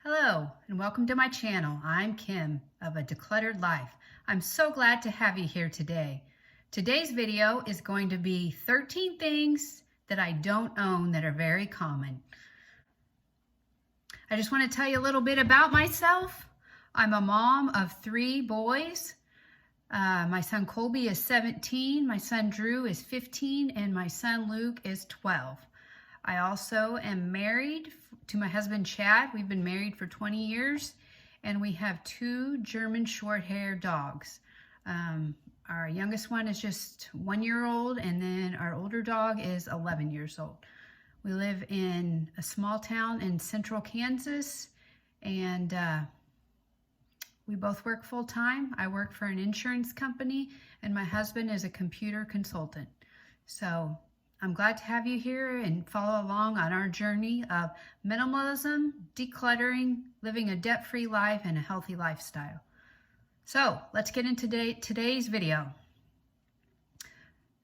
Hello and welcome to my channel. I'm Kim of A Decluttered Life. I'm so glad to have you here today. Today's video is going to be 13 things that I don't own that are very common. I just want to tell you a little bit about myself. I'm a mom of 3 boys. My son Colby is 17, my son Drew is 15, and my son Luke is 12. I also am married to my husband Chad. We've been married for 20 years and we have 2 German short-haired dogs. Our youngest one is just 1 year old and then our older dog is 11 years old. We live in a small town in central Kansas and we both work full-time. I work for an insurance company and my husband is a computer consultant. So I'm glad to have you here and follow along on our journey of minimalism, decluttering, living a debt-free life, and a healthy lifestyle. So let's get into today's video.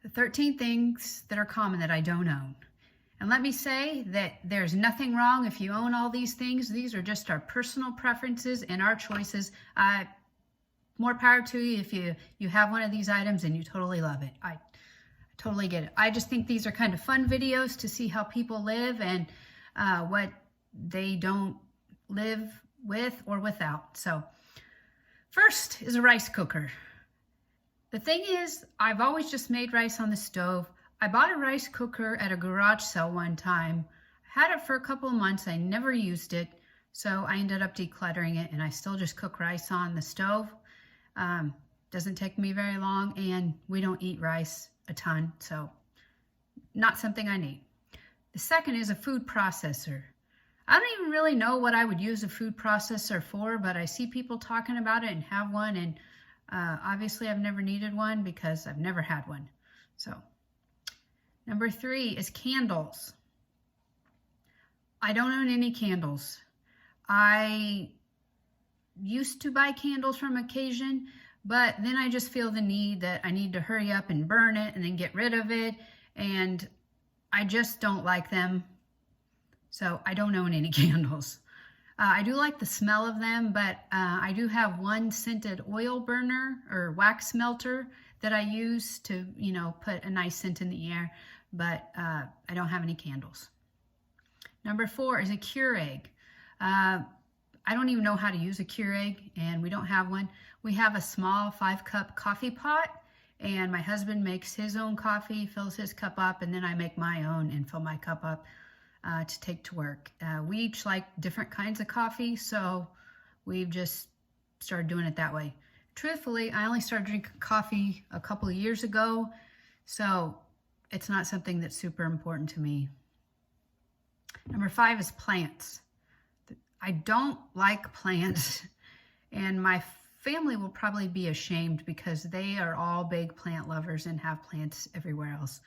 The 13 things that are common that I don't own. And let me say that there's nothing wrong if you own all these things. These are just our personal preferences and our choices. More power to you if you have one of these items and you totally love it. I totally get it. I just think these are kind of fun videos to see how people live and what they don't live with or without. So first is a rice cooker. The thing is, I've always just made rice on the stove. I bought a rice cooker at a garage sale one time. I had it for a couple of months. I never used it. So I ended up decluttering it and I still just cook rice on the stove. Doesn't take me very long and we don't eat rice a ton, so not something I need. The second is a food processor. I don't even really know what I would use a food processor for, but I see people talking about it and have one, and obviously I've never needed one because I've never had one. So number 3 is candles. I don't own any candles. I used to buy candles from occasion, but then I just feel the need that I need to hurry up and burn it and then get rid of it. And I just don't like them. So I don't own any candles. I do like the smell of them, but I do have one scented oil burner or wax melter that I use to, put a nice scent in the air, but I don't have any candles. Number 4 is a Keurig. I don't even know how to use a Keurig and we don't have one. We have a small 5-cup coffee pot and my husband makes his own coffee, fills his cup up, and then I make my own and fill my cup up to take to work. We each like different kinds of coffee, so we've just started doing it that way. Truthfully, I only started drinking coffee a couple of years ago, so it's not something that's super important to me. Number 5 is plants. I don't like plants, and my family will probably be ashamed because they are all big plant lovers and have plants everywhere else.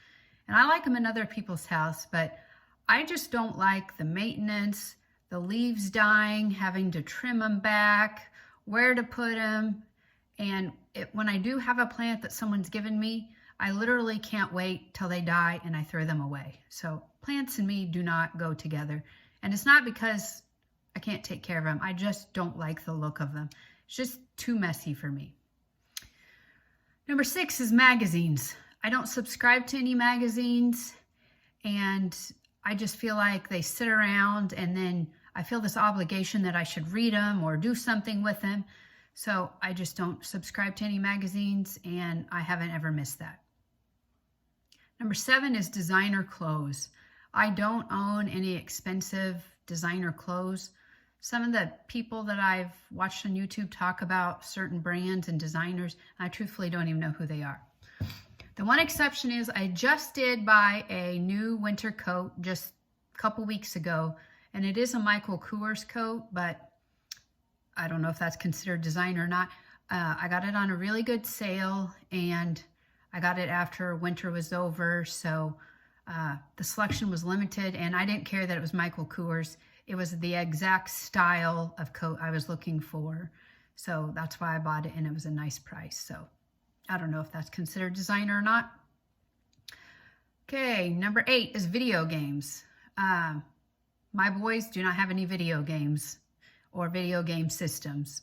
And I like them in other people's house, but I just don't like the maintenance, the leaves dying, having to trim them back, where to put them. And when I do have a plant that someone's given me, I literally can't wait till they die and I throw them away. So plants and me do not go together. And it's not because I can't take care of them. I just don't like the look of them. It's just too messy for me. Number 6 is magazines. I don't subscribe to any magazines and I just feel like they sit around and then I feel this obligation that I should read them or do something with them. So I just don't subscribe to any magazines and I haven't ever missed that. Number 7 is designer clothes. I don't own any expensive designer clothes. Some of the people that I've watched on YouTube talk about certain brands and designers, I truthfully don't even know who they are. The one exception is I just did buy a new winter coat just a couple weeks ago, and it is a Michael Kors coat, but I don't know if that's considered designer or not. I got it on a really good sale, and I got it after winter was over, so the selection was limited, and I didn't care that it was Michael Kors. It was the exact style of coat I was looking for. So that's why I bought it and it was a nice price. So I don't know if that's considered designer or not. Okay, number 8 is video games. My boys do not have any video games. or video game systems.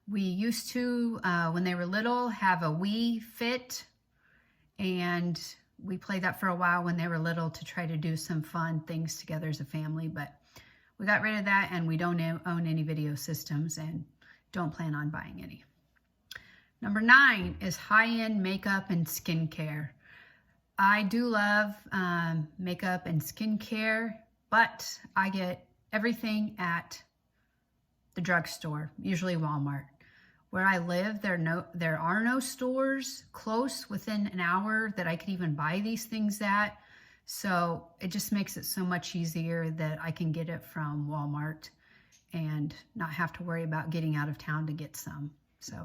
We used to, when they were little, have a Wii Fit, and we played that for a while when they were little to try to do some fun things together as a family, but we got rid of that, and we don't own any video systems and don't plan on buying any. Number 9 is high-end makeup and skincare. I do love makeup and skincare, but I get everything at the drugstore, usually Walmart. Where I live, there are no stores close within an hour that I could even buy these things at. So it just makes it so much easier that I can get it from Walmart and not have to worry about getting out of town to get some. So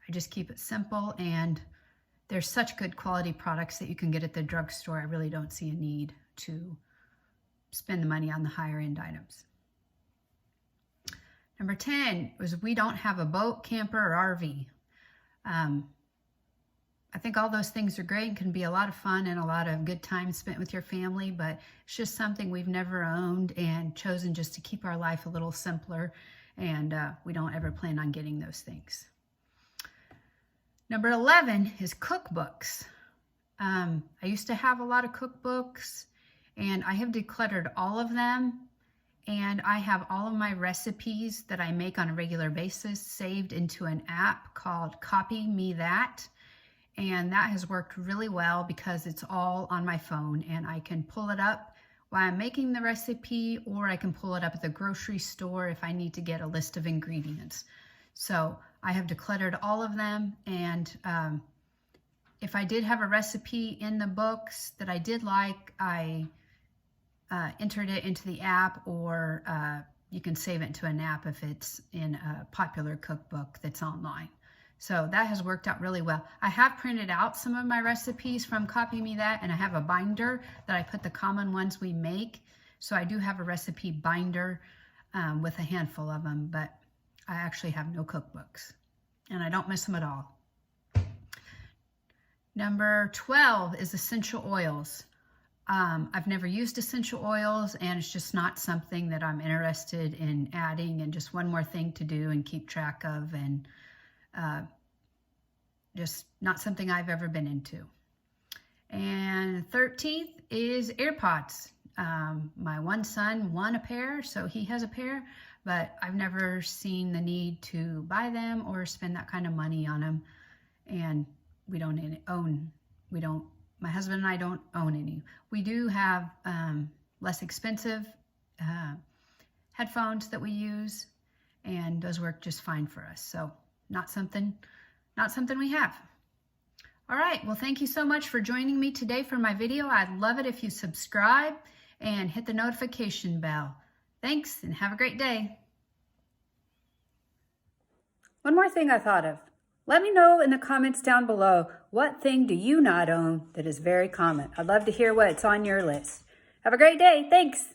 I just keep it simple, and there's such good quality products that you can get at the drugstore. I really don't see a need to spend the money on the higher end items. Number 10 was we don't have a boat, camper, or RV. I think all those things are great and can be a lot of fun and a lot of good time spent with your family, but it's just something we've never owned and chosen just to keep our life a little simpler, and we don't ever plan on getting those things. Number 11 is cookbooks. I used to have a lot of cookbooks, and I have decluttered all of them, and I have all of my recipes that I make on a regular basis saved into an app called Copy Me That, and that has worked really well because it's all on my phone, and I can pull it up while I'm making the recipe, or I can pull it up at the grocery store if I need to get a list of ingredients. So I have decluttered all of them, and if I did have a recipe in the books that I did like, I entered it into the app, or you can save it to an app if it's in a popular cookbook that's online. So that has worked out really well. I have printed out some of my recipes from Copy Me That, and I have a binder that I put the common ones we make. So I do have a recipe binder with a handful of them, but I actually have no cookbooks, and I don't miss them at all. Number 12 is essential oils. I've never used essential oils, and it's just not something that I'm interested in adding, and just one more thing to do and keep track of, and just not something I've ever been into. And 13th is AirPods. My one son won a pair, so he has a pair, but I've never seen the need to buy them or spend that kind of money on them. And my husband and I don't own any. We do have less expensive headphones that we use, and those work just fine for us. So not something we have. All right, well, thank you so much for joining me today for my video. I'd love it if you subscribe and hit the notification bell. Thanks, and have a great day. One more thing I thought of. Let me know in the comments down below, what thing do you not own that is very common? I'd love to hear what's on your list. Have a great day. Thanks.